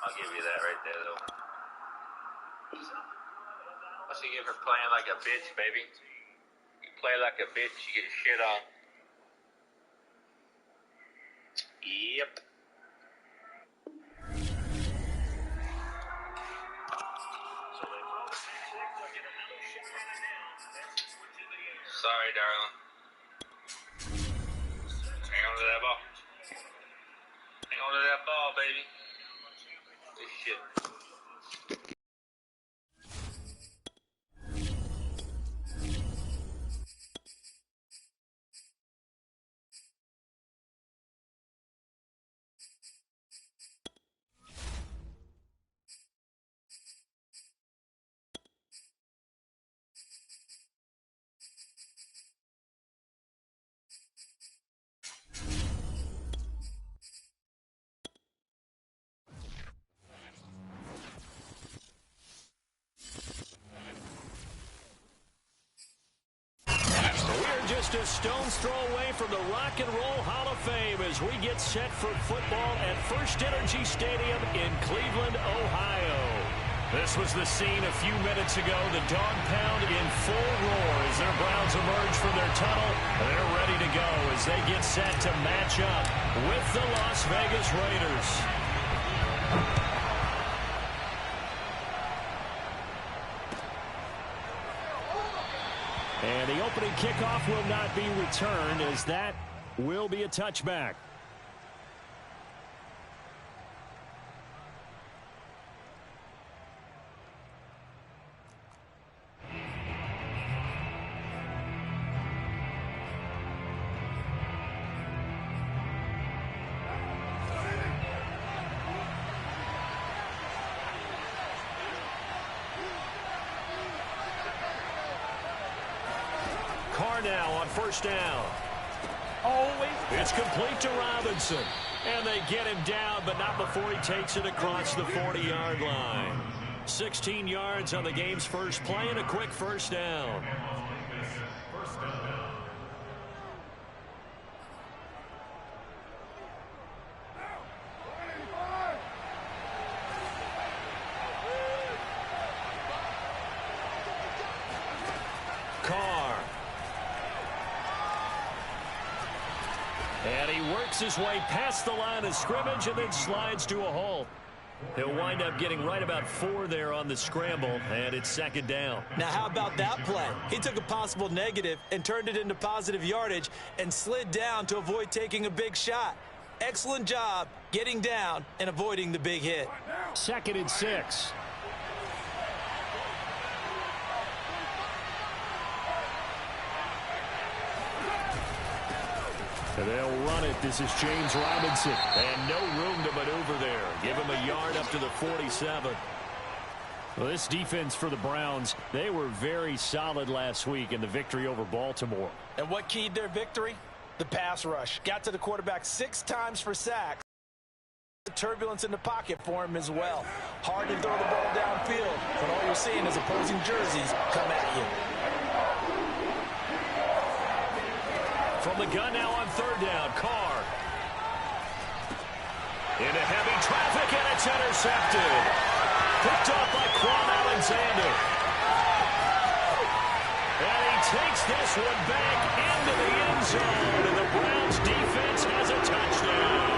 I'll give you that right there, though. What's he give her playing like a bitch, baby? You play like a bitch, you get shit on. Yep. Sorry, darling. Hang on to that ball. Hang on to that ball, baby. This shit. Just a stone's throw away from the Rock and Roll Hall of Fame as we get set for football at First Energy Stadium in Cleveland, Ohio. This was the scene a few minutes ago. The dog pound in full roar as their Browns emerge from their tunnel. They're ready to go as they get set to match up with the Las Vegas Raiders. And the opening kickoff will not be returned as that will be a touchback. Now on first down. It's complete to Robinson. And they get him down, but not before he takes it across the 40-yard line. 16 yards on the game's first play and a quick first down. And he works his way past the line of scrimmage and then slides to a halt. He'll wind up getting right about 4 there on the scramble, and it's second down. Now, how about that play? He took a possible negative and turned it into positive yardage and slid down to avoid taking a big shot. Excellent job getting down and avoiding the big hit. 2nd and 6. And they'll run it. This is James Robinson. And no room to maneuver there. Give him a yard up to the 47. Well, this defense for the Browns, they were very solid last week in the victory over Baltimore. And what keyed their victory? The pass rush. Got to the quarterback 6 times for sacks. Turbulence in the pocket for him as well. Hard to throw the ball downfield, but all you're seeing is opposing jerseys come at you. From the gun now on 3rd down, Carr. Into heavy traffic, and it's intercepted. Picked off by Quan Alexander. And he takes this one back into the end zone, and the Browns defense has a touchdown.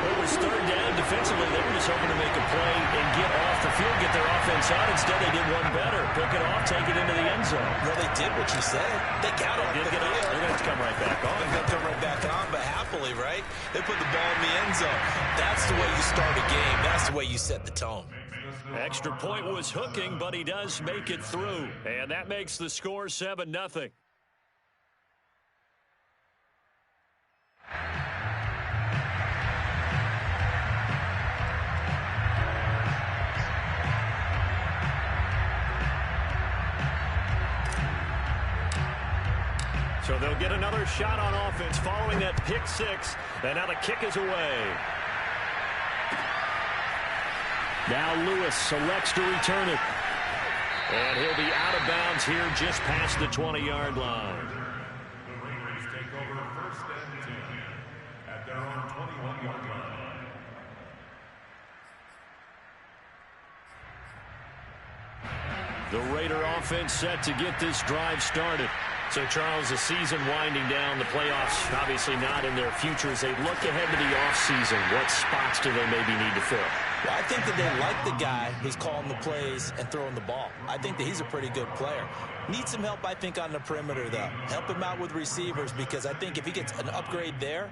It was 3rd down. Defensively, they were just hoping to make a play and get off the field, get their offense out. Instead, they did one better. Pick it off, take it into the end zone. Well, they did what you said. They got off the field. They're going to come right back on. They're going to come right back on, but happily, right? They put the ball in the end zone. That's the way you start a game. That's the way you set the tone. Extra point was hooking, but he does make it through. And that makes the score 7-0. So they'll get another shot on offense following that pick 6. And now the kick is away. Now Lewis selects to return it. And he'll be out of bounds here just past the 20-yard line. The Raider offense set to get this drive started. So, Charles, the season winding down, the playoffs obviously not in their future. As they look ahead to the offseason, what spots do they maybe need to fill? Well, I think that they like the guy who's calling the plays and throwing the ball. I think that he's a pretty good player. Needs some help, I think, on the perimeter, though. Help him out with receivers, because I think if he gets an upgrade there,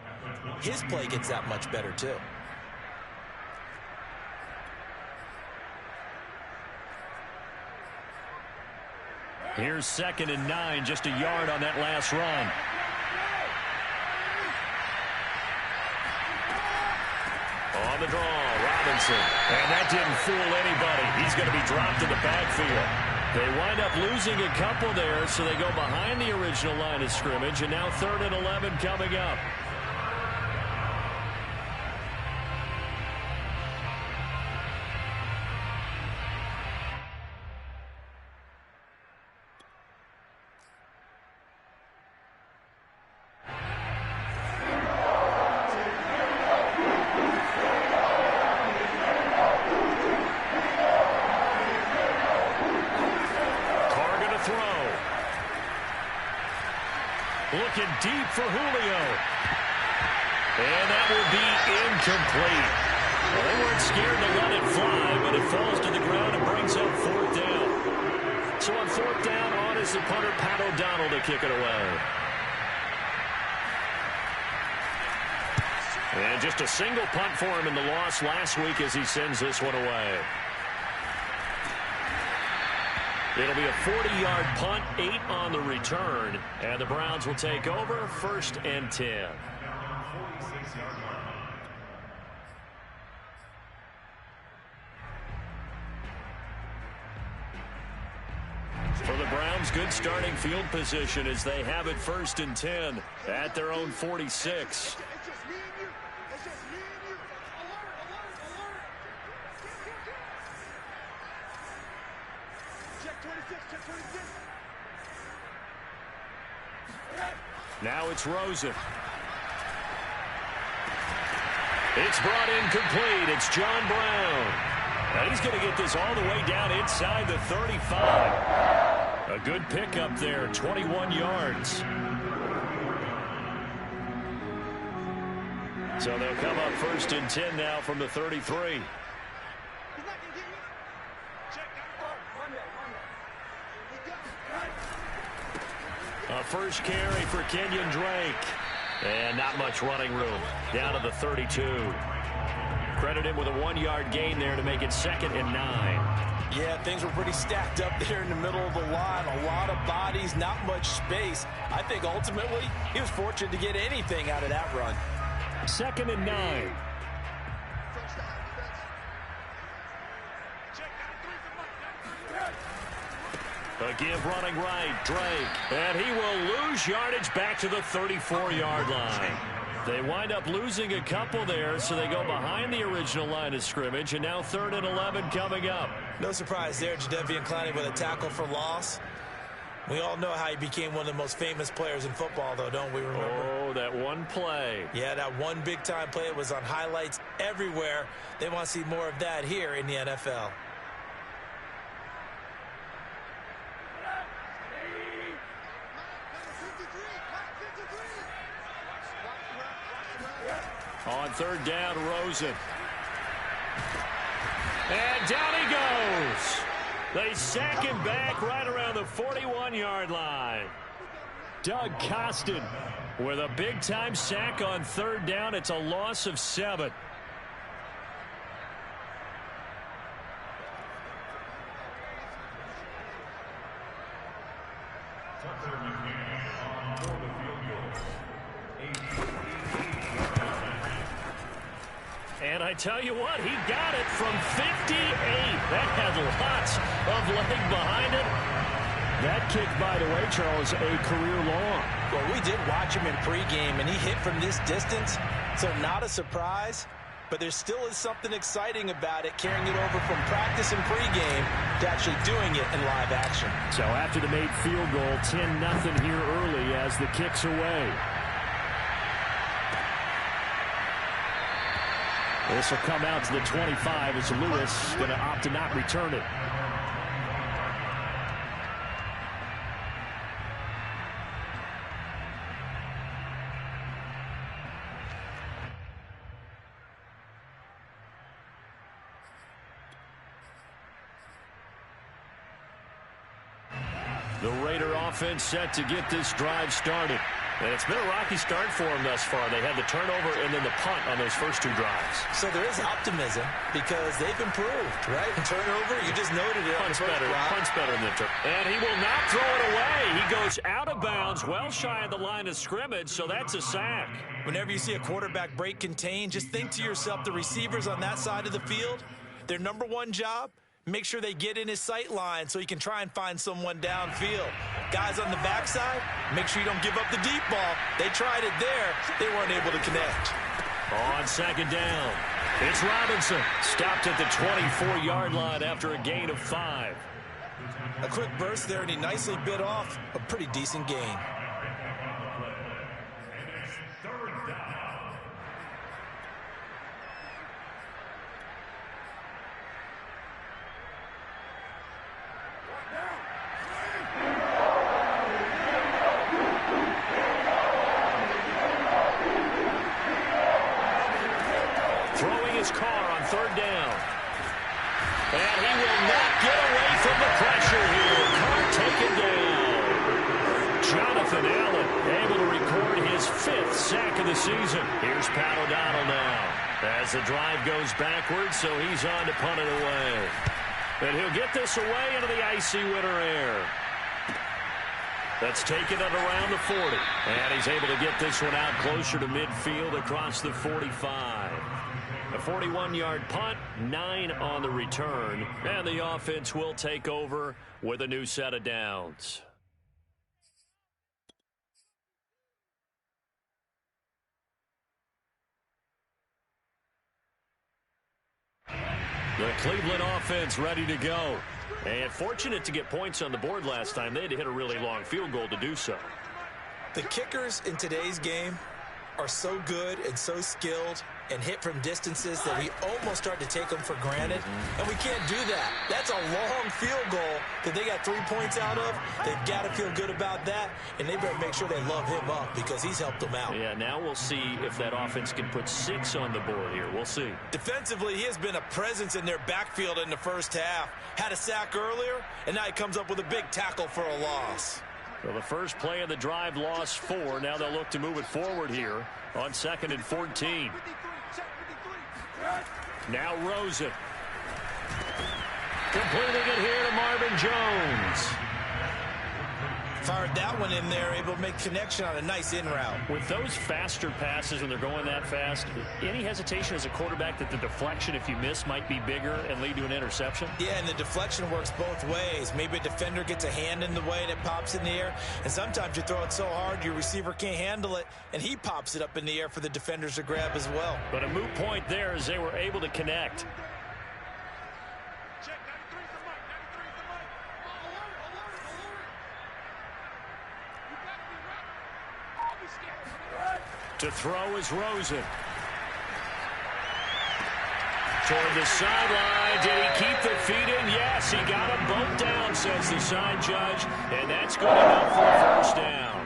his play gets that much better, too. Here's 2nd and 9, just a yard on that last run. On the draw, Robinson. And that didn't fool anybody. He's going to be dropped in the backfield. They wind up losing a couple there, so they go behind the original line of scrimmage, and now 3rd and 11 coming up. Looking deep for Julio. And that will be incomplete. Well, they weren't scared to let it fly, but it falls to the ground and brings up 4th down. So on 4th down, on is the punter, Pat O'Donnell, to kick it away. And just a single punt for him in the loss last week as he sends this one away. It'll be a 40-yard punt, 8 on the return, and the Browns will take over 1st and 10. For the Browns, good starting field position as they have it 1st and 10 at their own 46. Now it's Rosen. It's brought in complete. It's John Brown. And he's going to get this all the way down inside the 35. A good pickup there, 21 yards. So they'll come up 1st and 10 now from the 33. A first carry for Kenyon Drake. And not much running room. Down to the 32. Credit him with a 1-yard gain there to make it 2nd and 9. Yeah, things were pretty stacked up there in the middle of the line. A lot of bodies, not much space. I think ultimately he was fortunate to get anything out of that run. 2nd and 9. Again, running right, Drake. And he will lose yardage back to the 34-yard line. They wind up losing a couple there, so they go behind the original line of scrimmage, and now 3rd and 11 coming up. No surprise there, Jadeveon Clowney with a tackle for loss. We all know how he became one of the most famous players in football, though, don't we remember? Oh, that one play. Yeah, that one big-time play. It was on highlights everywhere. They want to see more of that here in the NFL. On 3rd down, Rosen. And down he goes. They sack him back right around the 41-yard line. Doug Costin with a big-time sack on 3rd down. It's a loss of 7. And I tell you what, he got it from 58. That had lots of leg behind it. That kick, by the way, Charles, a career long. Well, we did watch him in pregame, and he hit from this distance, so not a surprise. But there still is something exciting about it, carrying it over from practice and pregame to actually doing it in live action. So after the made field goal, 10-0 here early as the kick's away. This will come out to the 25 as Lewis going to opt to not return it. The Raider offense set to get this drive started. And it's been a rocky start for them thus far. They had the turnover and then the punt on those first two drives. So there is optimism because they've improved, right? Turnover, you just noted it. Punt's better than the turnover. And he will not throw it away. He goes out of bounds, well shy of the line of scrimmage, so that's a sack. Whenever you see a quarterback break contain, just think to yourself, the receivers on that side of the field, their number one job, make sure they get in his sight line so he can try and find someone downfield. Guys on the backside, make sure you don't give up the deep ball. They tried it there. They weren't able to connect. On second down, it's Robinson. Stopped at the 24-yard line after a gain of 5. A quick burst there, and he nicely bit off a pretty decent gain. The drive goes backwards, so he's on to punt it away. And he'll get this away into the icy winter air. That's taken it around the 40. And he's able to get this one out closer to midfield across the 45. A 41-yard punt, 9 on the return. And the offense will take over with a new set of downs. The Cleveland offense ready to go. And fortunate to get points on the board last time. They had to hit a really long field goal to do so. The kickers in today's game are so good and so skilled and hit from distances that we almost start to take them for granted. And we can't do that. That's a long field goal that they got 3 points out of. They've got to feel good about that, and they better make sure they love him up because he's helped them out. Yeah, now we'll see if that offense can put 6 on the board here. We'll see. Defensively, he has been a presence in their backfield in the first half. Had a sack earlier, and now he comes up with a big tackle for a loss. Well, the first play of the drive lost 4. Now they'll look to move it forward here on 2nd and 14. Now Rosen. Completing it here to Marvin Jones. Fired that one in there, able to make connection on a nice in route. With those faster passes when they're going that fast, any hesitation as a quarterback that the deflection, if you miss, might be bigger and lead to an interception? Yeah, and the deflection works both ways. Maybe a defender gets a hand in the way and it pops in the air, and sometimes you throw it so hard your receiver can't handle it, and he pops it up in the air for the defenders to grab as well. But a moot point there as they were able to connect. To throw is Rosen. Toward the sideline. Did he keep the feet in? Yes, he got them both down, says the side judge. And that's good enough for a first down.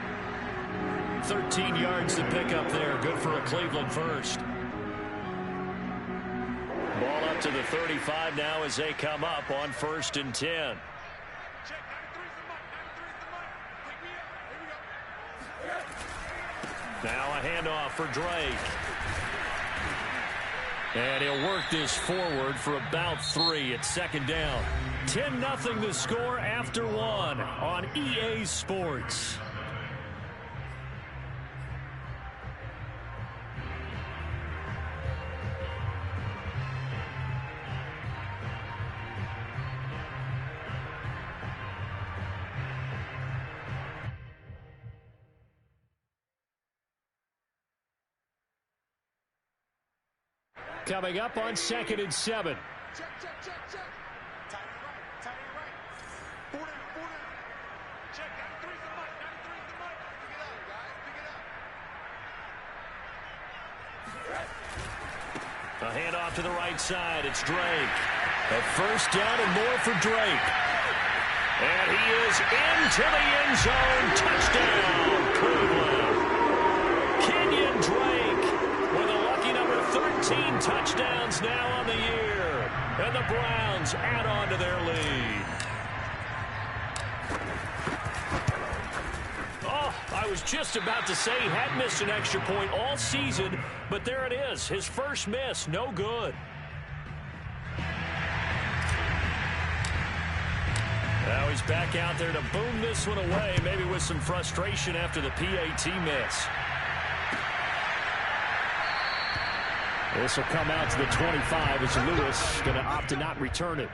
13 yards to pick up there. Good for a Cleveland first. Ball up to the 35 now as they come up on 1st and 10. Now a handoff for Drake. And he'll work this forward for about 3 at 2nd down. 10-0 the score after 1 on EA Sports. Coming up on 2nd and 7. Check. Tight right. Border. Check. 93's the mic. 93's the mic. Pick it up, guys. Pick it up. A handoff to the right side. It's Drake. A first down and more for Drake. And he is into the end zone. Touchdown, Cleveland. Kenyon Drake with a lucky number 13 touchdowns now on the year. And the Browns add on to their lead. Oh, I was just about to say he had missed an extra point all season, but there it is. His first miss, no good. Now he's back out there to boom this one away, maybe with some frustration after the PAT miss. This will come out to the 25 as Lewis going to opt to not return it.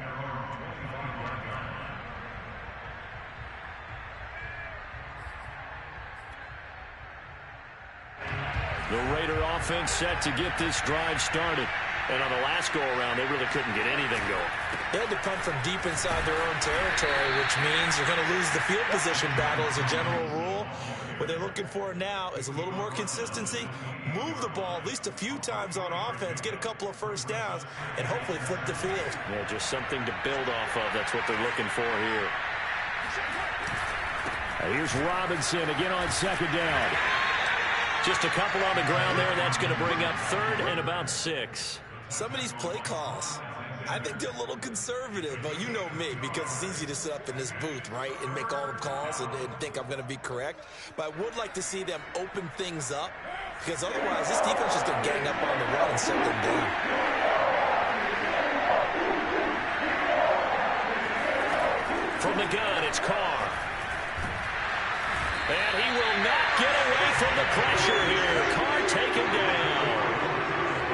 The Raider offense set to get this drive started. And on the last go-around, they really couldn't get anything going. They had to punt from deep inside their own territory, which means you're going to lose the field position battle as a general rule. What they're looking for now is a little more consistency, move the ball at least a few times on offense, get a couple of first downs, and hopefully flip the field. Yeah, just something to build off of. That's what they're looking for here. Here's Robinson again on second down. Just a couple on the ground there. That's going to bring up third and about 6. Some of these play calls, I think they're a little conservative, but you know me, because it's easy to sit up in this booth, right, and make all the calls and think I'm going to be correct. But I would like to see them open things up, because otherwise this defense is going to gang up on the run and shut them down. From the gun, it's Carr. And he will not get away from the pressure here. Carr taken down.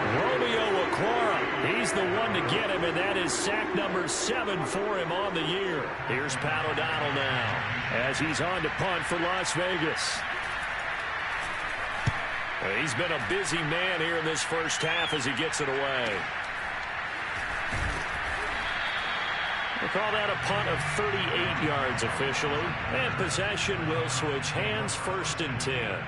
Romeo Okwara, he's the one to get him, and that is sack number 7 for him on the year. Here's Pat O'Donnell now as he's on to punt for Las Vegas. He's been a busy man here in this first half as he gets it away. We'll call that a punt of 38 yards officially. And possession will switch hands, 1st and 10.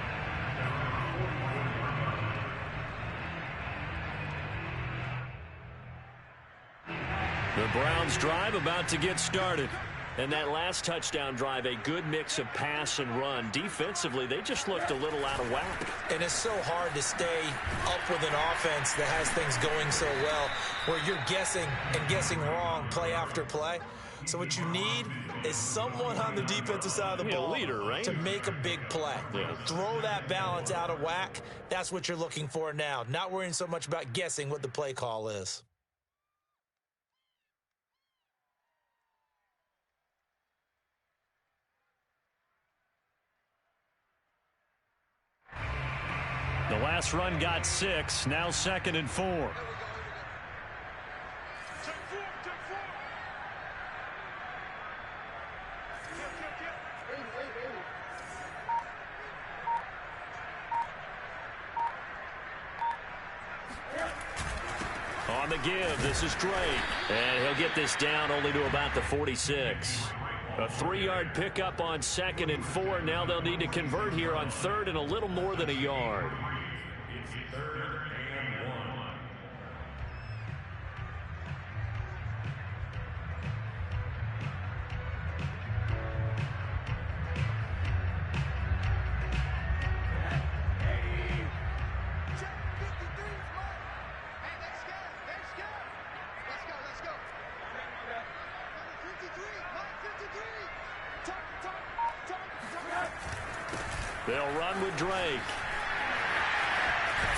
The Browns drive about to get started. And that last touchdown drive, a good mix of pass and run. Defensively, they just looked a little out of whack. And it's so hard to stay up with an offense that has things going so well, where you're guessing and guessing wrong play after play. So what you need is someone on the defensive side of the ball, a leader, right, to make a big play. Yeah. Throw that balance out of whack. That's what you're looking for now. Not worrying so much about guessing what the play call is. The last run got 6. Now 2nd and 4. On the give, this is Drake. And he'll get this down only to about the 46. A 3-yard pickup on 2nd and 4. Now they'll need to convert here on 3rd and a little more than a yard. It's 3rd and 1. They'll run with Drake.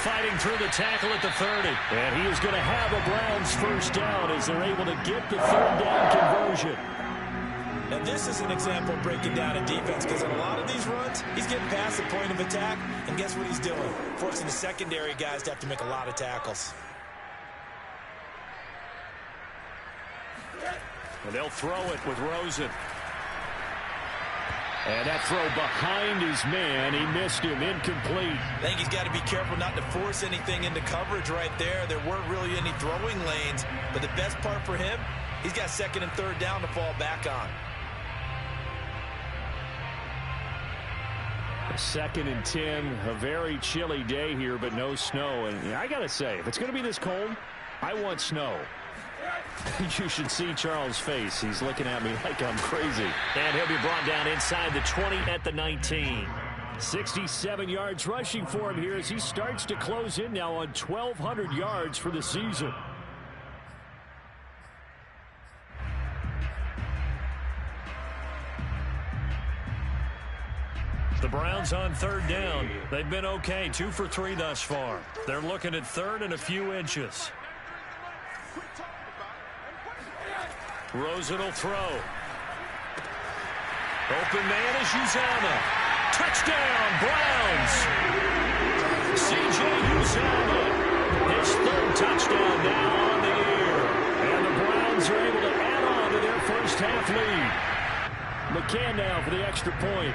Fighting through the tackle at the 30. And he is going to have a Browns first down as they're able to get the 3rd down conversion. And this is an example of breaking down a defense, because in a lot of these runs, he's getting past the point of attack, and guess what he's doing? Forcing the secondary guys to have to make a lot of tackles. And they'll throw it with Rosen. And that throw behind his man, he missed him, incomplete. I think he's got to be careful not to force anything into coverage right there. There weren't really any throwing lanes, but the best part for him, he's got 2nd and 3rd down to fall back on. 2nd and 10, a very chilly day here, but no snow. And I got to say, if it's going to be this cold, I want snow. You should see Charles' face. He's looking at me like I'm crazy. And he'll be brought down inside the 20 at the 19. 67 yards rushing for him here as he starts to close in now on 1,200 yards for the season. The Browns on 3rd down. They've been okay, 2 for 3 thus far. They're looking at 3rd and a few inches. Rosen will throw. Open man is Uzama. Touchdown, Browns. C.J. Uzama. His 3rd touchdown now on the year. And the Browns are able to add on to their first half lead. McCann now for the extra point.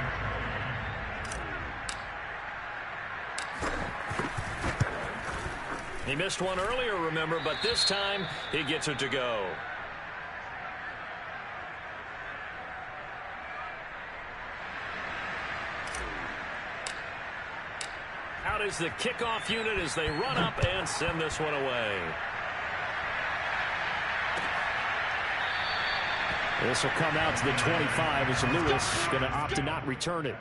He missed one earlier, remember, but this time he gets it to go. Out is the kickoff unit as they run up and send this one away. This will come out to the 25 as Lewis going to opt to not return it.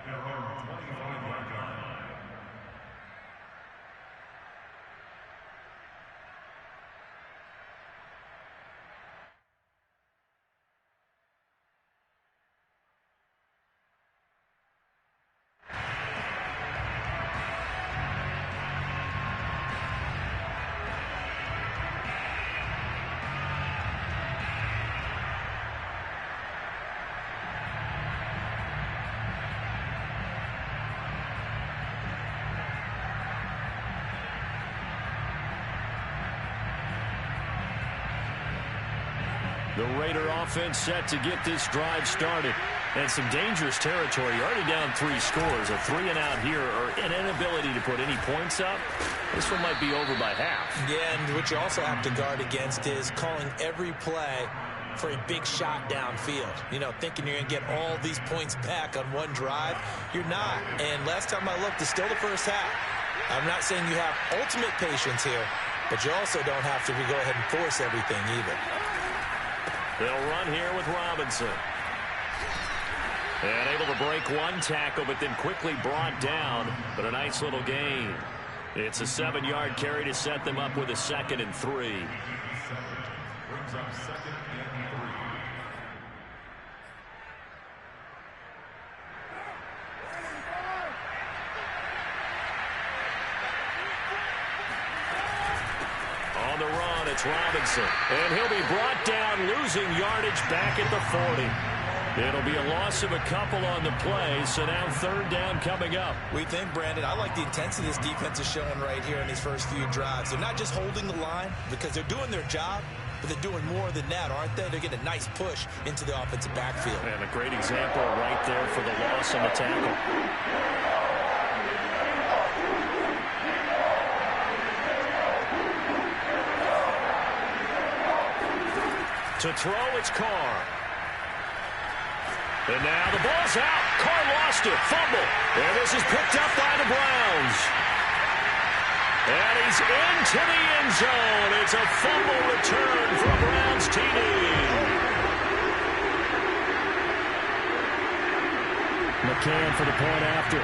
The Raider offense set to get this drive started. And some dangerous territory. You're already down 3 scores. A 3 and out here, or an inability to put any points up. This one might be over by half. Yeah, and what you also have to guard against is calling every play for a big shot downfield. You know, thinking you're going to get all these points back on one drive. You're not. And last time I looked, it's still the first half. I'm not saying you have ultimate patience here, but you also don't have to go ahead and force everything either. They'll run here with Robinson. And able to break one tackle, but then quickly brought down. But a nice little gain. It's a 7-yard carry to set them up with a 2nd and 3. Brings up 2nd and 3. On the run, it's Robinson. And he'll be brought down, losing yardage back at the 40. It'll be a loss of a couple on the play, so now 3rd down coming up. We think, Brandon, I like the intensity this defense is showing right here in these first few drives. They're not just holding the line because they're doing their job, but they're doing more than that, aren't they? They're getting a nice push into the offensive backfield. And a great example right there for the loss on the tackle. To throw, it's Carr. And now the ball's out. Carr lost it. Fumble. And this is picked up by the Browns. And he's into the end zone. It's a fumble return for a Browns TD. McCann for the point after.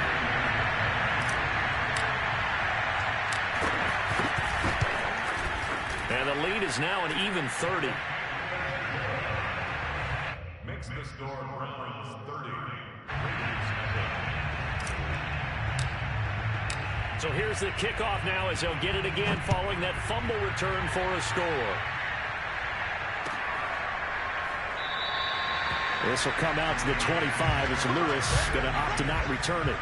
And the lead is now an even 30. Makes the score Browns 30. So here's the kickoff now as he'll get it again following that fumble return for a score. This will come out to the 25 as Lewis going to opt to not return it.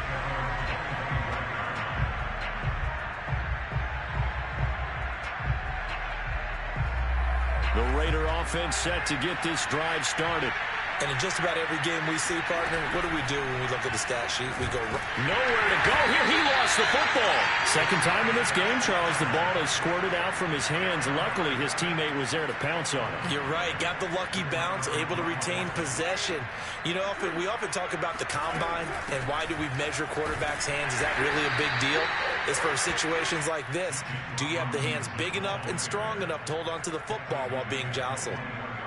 The Raider offense set to get this drive started. And in just about every game we see, partner, what do we do when we look at the stat sheet? We go nowhere to go here. He lost the football. Second time in this game, Charles, the ball has squirted out from his hands. Luckily, his teammate was there to pounce on him. You're right. Got the lucky bounce, able to retain possession. You know, we often talk about the combine and why do we measure quarterbacks' hands. Is that really a big deal? It's for situations like this. Do you have the hands big enough and strong enough to hold on to the football while being jostled?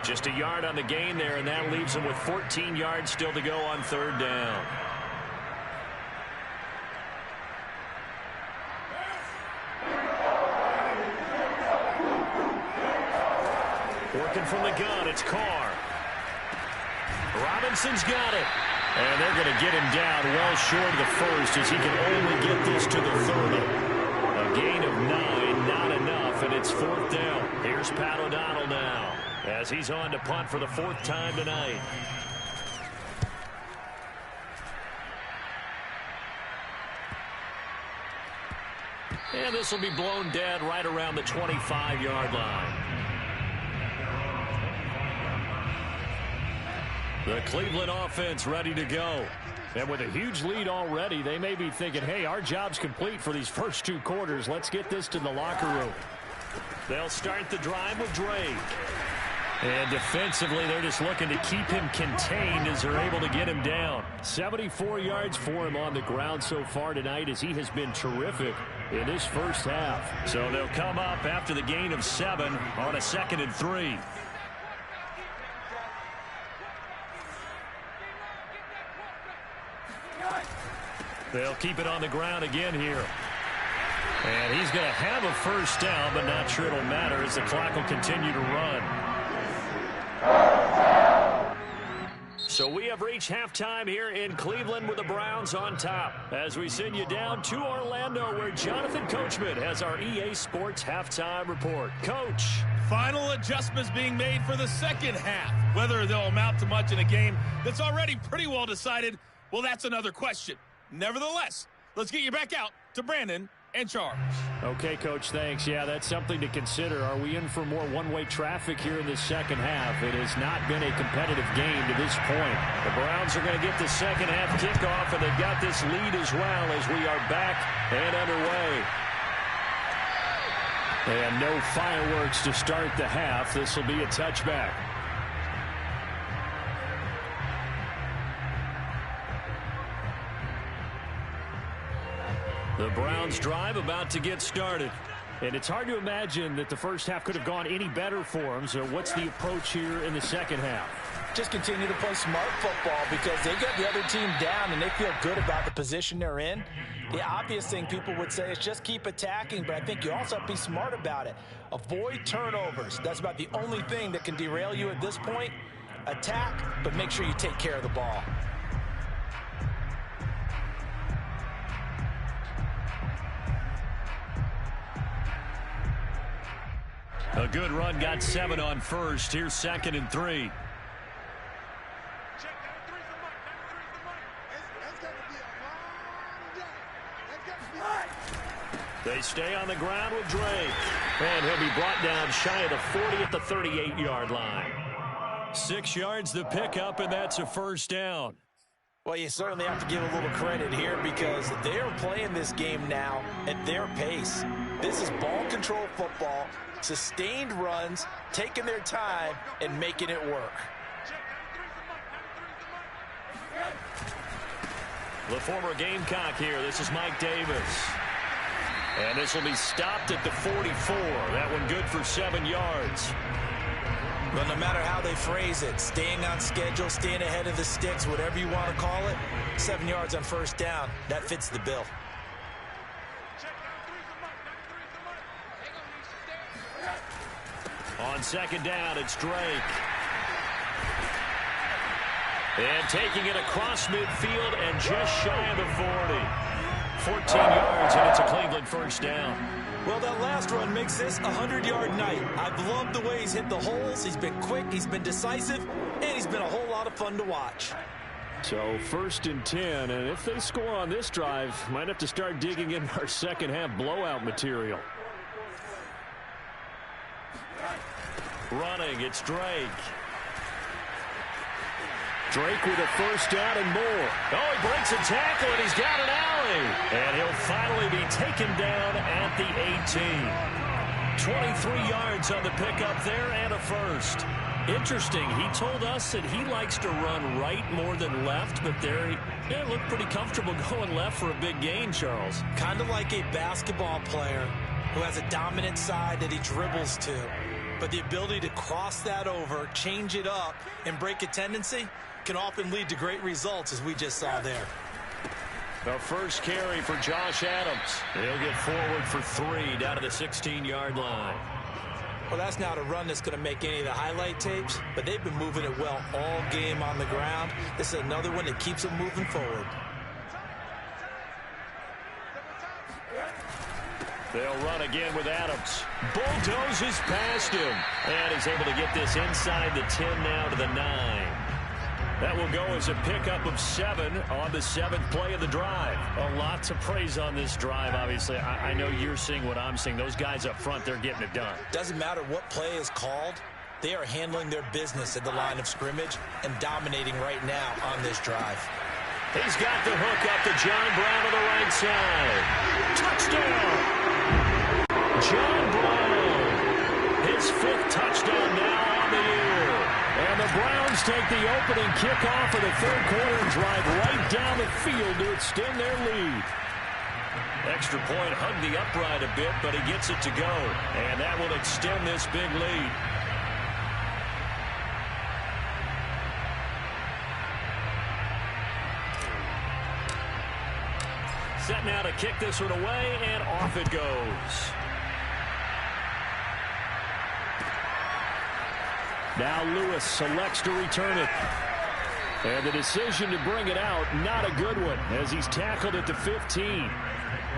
Just a yard on the gain there, and that leaves him with 14 yards still to go on third down. Working from the gun, it's Carr. Robinson's got it. And they're going to get him down well short of the first as he can only get this to the 30. A gain of 9, not enough, and it's fourth down. Here's Pat O'Donnell now as he's on to punt for the fourth time tonight. And this will be blown dead right around the 25-yard line. The Cleveland offense ready to go. And with a huge lead already, they may be thinking, hey, our job's complete for these first 2 quarters. Let's get this to the locker room. They'll start the drive with Drake. And defensively, they're just looking to keep him contained as they're able to get him down. 74 yards for him on the ground so far tonight as he has been terrific in this first half. So they'll come up after the gain of 7 on a 2nd and 3. They'll keep it on the ground again here. And he's going to have a first down, but not sure it'll matter as the clock will continue to run. So we have reached halftime here in Cleveland with the Browns on top as we send you down to Orlando where Jonathan Coachman has our EA Sports halftime report. Coach. Final adjustments being made for the second half. Whether they'll amount to much in a game that's already pretty well decided, well, that's another question. Nevertheless, let's get you back out to Brandon and Charles. Okay, Coach, thanks. Yeah, that's something to consider. Are we in for more one-way traffic here in the second half? It has not been a competitive game to this point. The Browns are going to get the second half kickoff, and they've got this lead as well as we are back and underway. And no fireworks to start the half. This will be a touchback. The Browns drive about to get started. And it's hard to imagine that the first half could have gone any better for them. So what's the approach here in the second half? Just continue to play smart football because they got the other team down and they feel good about the position they're in. The obvious thing people would say is just keep attacking, but I think you also have to be smart about it. Avoid turnovers. That's about the only thing that can derail you at this point. Attack, but make sure you take care of the ball. A good run, got 7 on first. Here's 2nd and 3. They stay on the ground with Drake. And he'll be brought down shy of the 40 at the 38-yard line. 6 yards the pickup, and that's a first down. Well, you certainly have to give a little credit here because they're playing this game now at their pace. This is ball control football, sustained runs, taking their time, and making it work. The former Gamecock here. This is Mike Davis. And this will be stopped at the 44. That one good for 7 yards. Well, no matter how they phrase it, staying on schedule, staying ahead of the sticks, whatever you want to call it, 7 yards on first down, that fits the bill. On second down, it's Drake. And taking it across midfield and just shy of the 40. 14 yards, and it's a Cleveland first down. Well, that last run makes this a 100-yard night. I've loved the way he's hit the holes. He's been quick, he's been decisive, and he's been a whole lot of fun to watch. So 1st and 10, and if they score on this drive, might have to start digging in our second half blowout material. Running, it's Drake. Drake with a first down and more. Oh, he breaks a tackle, and he's got an alley. And he'll finally be taken down at the 18. 23 yards on the pickup there and a first. Interesting. He told us that he likes to run right more than left, but there he looked pretty comfortable going left for a big gain, Charles. Kind of like a basketball player who has a dominant side that he dribbles to. But the ability to cross that over, change it up, and break a tendency can often lead to great results, as we just saw there. The first carry for Josh Adams. He'll get forward for 3 down to the 16-yard line. Well, that's not a run that's going to make any of the highlight tapes, but they've been moving it well all game on the ground. This is another one that keeps them moving forward. They'll run again with Adams. Bulldozes past him. And he's able to get this inside the 10 now to the 9. That will go as a pickup of 7 on the 7th play of the drive. A lot to praise on this drive, obviously. I know you're seeing what I'm seeing. Those guys up front, they're getting it done. Doesn't matter what play is called. They are handling their business at the line of scrimmage and dominating right now on this drive. He's got the hook up to John Brown on the right side. Touchdown! John Brown, his 5th touchdown now on the year. And the Browns take the opening kickoff of the 3rd quarter and drive right down the field to extend their lead. Extra point hugged the upright a bit, but he gets it to go. And that will extend this big lead. Set now to kick this one away, and off it goes. Now Lewis selects to return it. And the decision to bring it out, not a good one, as he's tackled at the 15.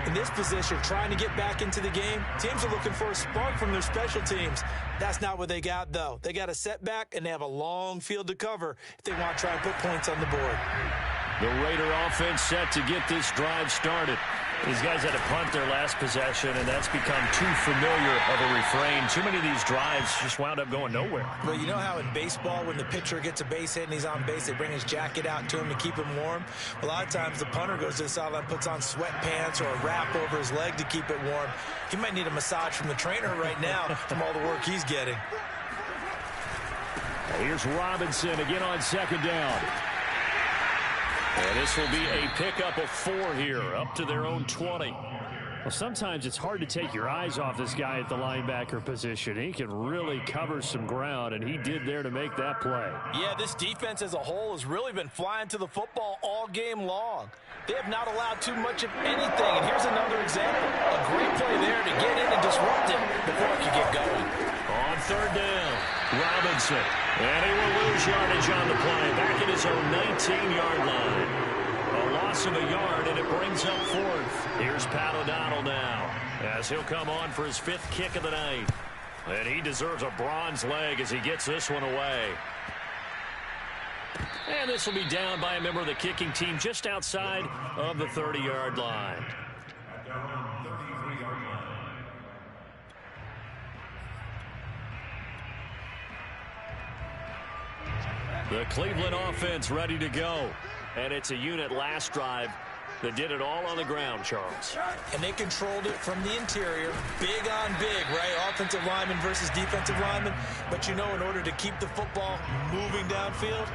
In this position, trying to get back into the game, teams are looking for a spark from their special teams. That's not what they got, though. They got a setback, and they have a long field to cover if they want to try and put points on the board. The Raider offense set to get this drive started. These guys had to punt their last possession, and that's become too familiar of a refrain. Too many of these drives just wound up going nowhere. Well, you know how in baseball, when the pitcher gets a base hit and he's on base, they bring his jacket out to him to keep him warm? A lot of times the punter goes to the sideline, puts on sweatpants or a wrap over his leg to keep it warm. He might need a massage from the trainer right now from all the work he's getting. Here's Robinson again on 2nd down. And this will be a pickup of 4 here, up to their own 20. Well, sometimes it's hard to take your eyes off this guy at the linebacker position. He can really cover some ground, and he did there to make that play. Yeah, this defense as a whole has really been flying to the football all game long. They have not allowed too much of anything, and here's another example. A great play there to get in and disrupt it before it could get going. On 3rd down, Robinson. And he will lose yardage on the play, back at his own 19-yard line. A loss of a yard, and it brings up 4th. Here's Pat O'Donnell now, as he'll come on for his 5th kick of the night. And he deserves a bronze leg as he gets this one away. And this will be down by a member of the kicking team just outside of the 30-yard line. The Cleveland offense ready to go. And it's a unit last drive that did it all on the ground, Charles. And they controlled it from the interior. Big on big, right? Offensive lineman versus defensive lineman. But you know, in order to keep the football moving downfield,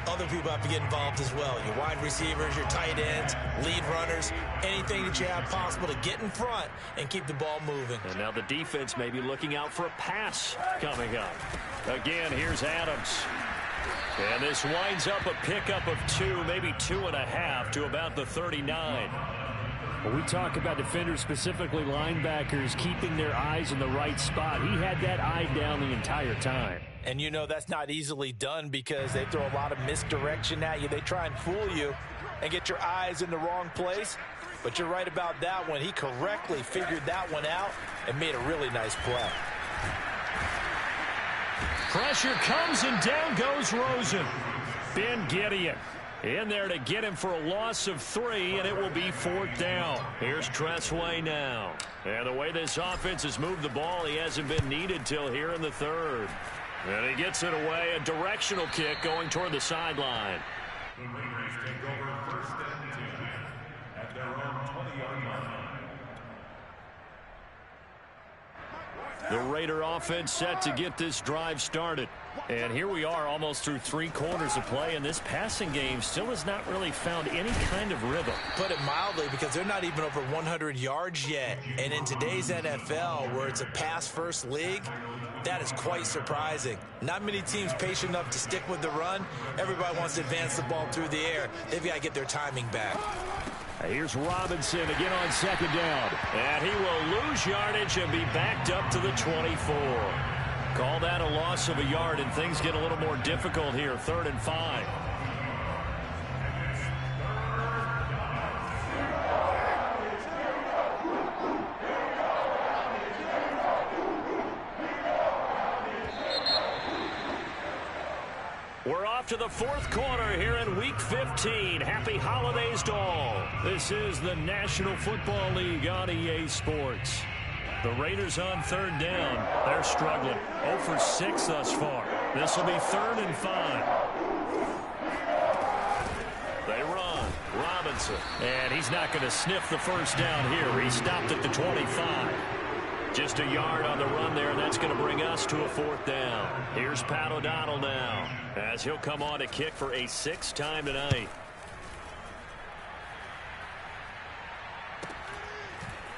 other people have to get involved as well. Your wide receivers, your tight ends, lead runners, anything that you have possible to get in front and keep the ball moving. And now the defense may be looking out for a pass coming up. Again, here's Adams. And this winds up a pickup of 2, maybe 2.5 to about the 39. When we talk about defenders, specifically linebackers, keeping their eyes in the right spot, he had that eye down the entire time. And you know that's not easily done because they throw a lot of misdirection at you. They try and fool you and get your eyes in the wrong place. But you're right about that one. He correctly figured that one out and made a really nice play. Pressure comes, and down goes Rosen. Ben Gideon in there to get him for a loss of 3, and it will be 4th down. Here's Tressway now. And the way this offense has moved the ball, he hasn't been needed till here in the 3rd. And he gets it away, a directional kick going toward the sideline. The Raiders take over first and 10 at their own 20-yard line. The Raider offense set to get this drive started. And here we are almost through 3 quarters of play, and this passing game still has not really found any kind of rhythm. Put it mildly, because they're not even over 100 yards yet. And in today's NFL, where it's a pass-first league, that is quite surprising. Not many teams patient enough to stick with the run. Everybody wants to advance the ball through the air. They've got to get their timing back. Here's Robinson again on second down. And he will lose yardage and be backed up to the 24. Call that a loss of a yard, and things get a little more difficult here. 3rd and 5. We're off to the 4th quarter here in Week 15. Happy holidays to all. This is the National Football League on EA Sports. The Raiders on 3rd down. They're struggling. 0 for 6 thus far. This will be 3rd and 5. They run. Robinson. And he's not going to sniff the first down here. He stopped at the 25. Just a yard on the run there, and that's going to bring us to a 4th down. Here's Pat O'Donnell now, as he'll come on to kick for a 6th time tonight.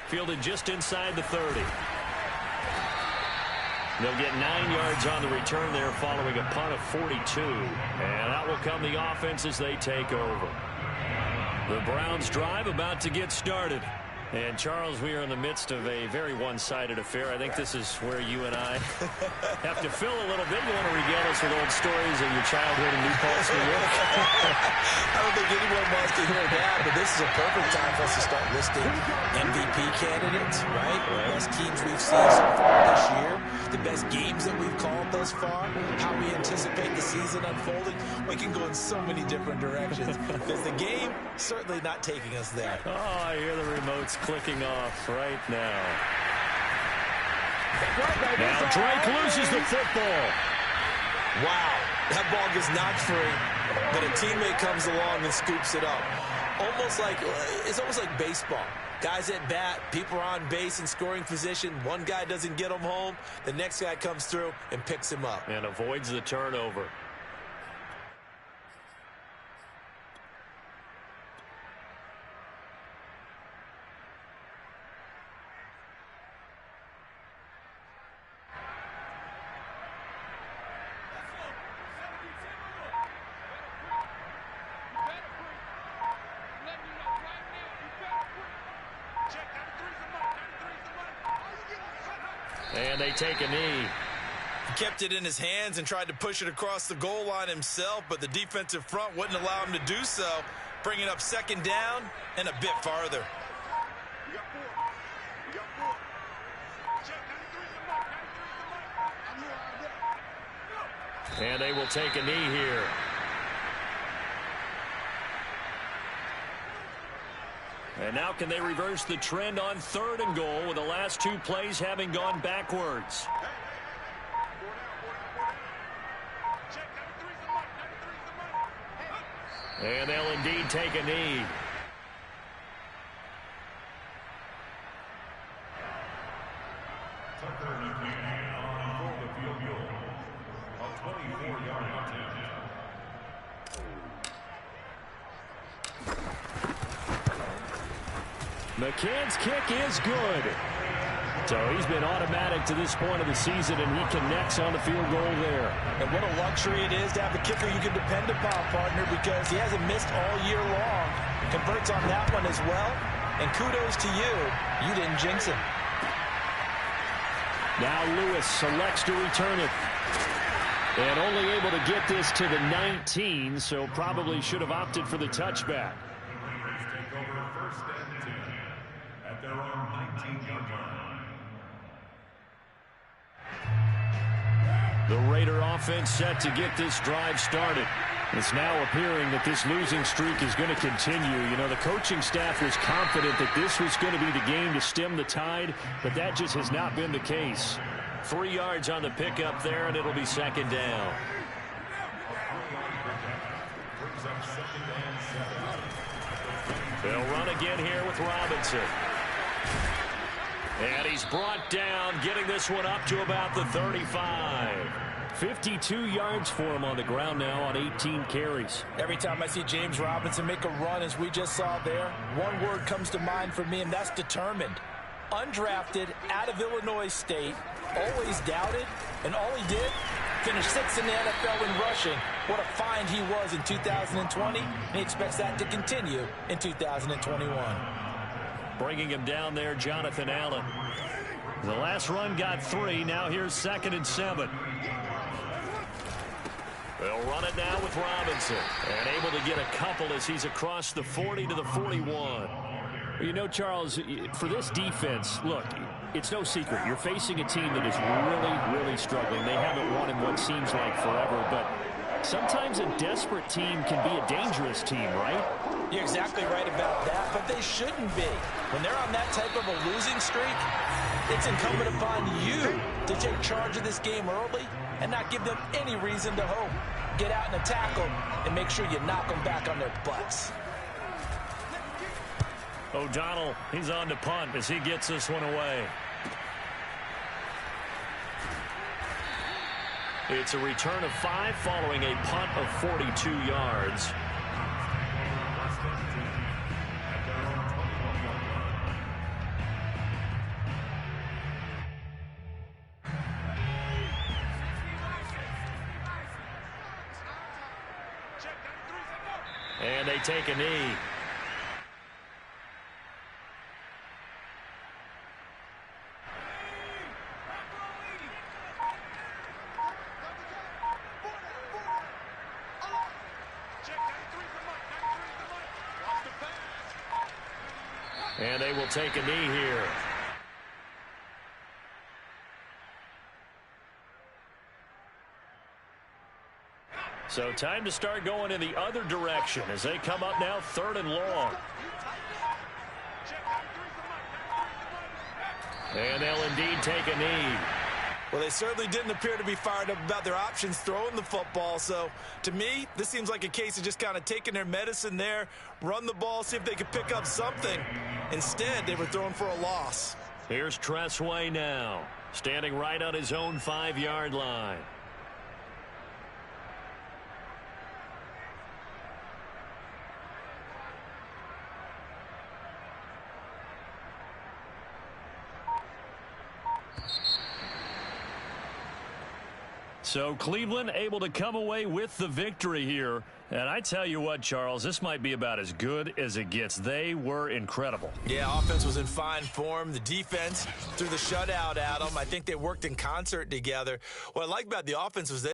Fielded just inside the 30. They'll get 9 yards on the return there following a punt of 42. And out will come the offense as they take over. The Browns drive about to get started. And, Charles, we are in the midst of a very one-sided affair. I think this is where you and I have to fill a little bit. You want to regale us with old stories of your childhood in New Paltz, New York? I don't think anyone wants to hear that, but this is a perfect time for us to start listing MVP candidates, right? The best teams we've seen so far this year, the best games that we've called thus far, how we anticipate the season unfolding. We can go in so many different directions because the game certainly not taking us there. Oh, I hear the remotes clicking off right now. Now Drake loses the football. Wow, that ball gets knocked free, but a teammate comes along and scoops it up. It's almost like baseball. Guys at bat, people are on base in scoring position. One guy doesn't get him home. The next guy comes through and picks him up. And avoids the turnover. And they take a knee. He kept it in his hands and tried to push it across the goal line himself, but the defensive front wouldn't allow him to do so, bringing up 2nd down and a bit farther. We got 4. We got 4. Check 93's the mic. 93's the mic. And they will take a knee here. And now can they reverse the trend on 3rd and goal with the last 2 plays having gone backwards? Check 93's the mic. 93's the mic. And they'll indeed take a knee. Tucker McKinnon on for the field goal. A 24-yard attempt. McCann's kick is good. So he's been automatic to this point of the season, and he connects on the field goal there. And what a luxury it is to have a kicker you can depend upon, partner, because he hasn't missed all year long. Converts on that one as well. And kudos to you. You didn't jinx him. Now Lewis selects to return it. And only able to get this to the 19, so probably should have opted for the touchback. Raiders take over first and 10 at their own 19-yard line. The Raider offense set to get this drive started. It's now appearing that this losing streak is going to continue. You know, the coaching staff was confident that this was going to be the game to stem the tide, but that just has not been the case. 3 yards on the pickup there, and it'll be second down. They'll run again here with Robinson. And he's brought down, getting this one up to about the 35. 52 yards for him on the ground now on 18 carries. Every time I see James Robinson make a run, as we just saw there, one word comes to mind for me, and that's determined. Undrafted, out of Illinois State, always doubted, and all he did, finished 6th in the NFL in rushing. What a find he was in 2020, and he expects that to continue in 2021. Bringing him down there, Jonathan Allen. The last run got 3. Now here's 2nd and 7. They'll run it now with Robinson. And able to get a couple as he's across the 40 to the 41. You know, Charles, for this defense, look, it's no secret. You're facing a team that is really, really struggling. They haven't won in what seems like forever, but sometimes a desperate team can be a dangerous team, right? You're exactly right about that, but they shouldn't be. When they're on that type of a losing streak, it's incumbent upon you to take charge of this game early and not give them any reason to hope. Get out and attack them and make sure you knock them back on their butts. O'Donnell, he's on to punt as he gets this one away. It's a return of 5 following a punt of 42 yards. And they take a knee. And they will take a knee here. So time to start going in the other direction as they come up now 3rd and long. And they'll indeed take a knee. Well, they certainly didn't appear to be fired up about their options throwing the football. So, to me, this seems like a case of just kind of taking their medicine there, run the ball, see if they could pick up something. Instead, they were throwing for a loss. Here's Tressway now, standing right on his own 5-yard line. So Cleveland able to come away with the victory here. And I tell you what, Charles, this might be about as good as it gets. They were incredible. Yeah, offense was in fine form. The defense threw the shutout at them. I think they worked in concert together. What I like about the offense was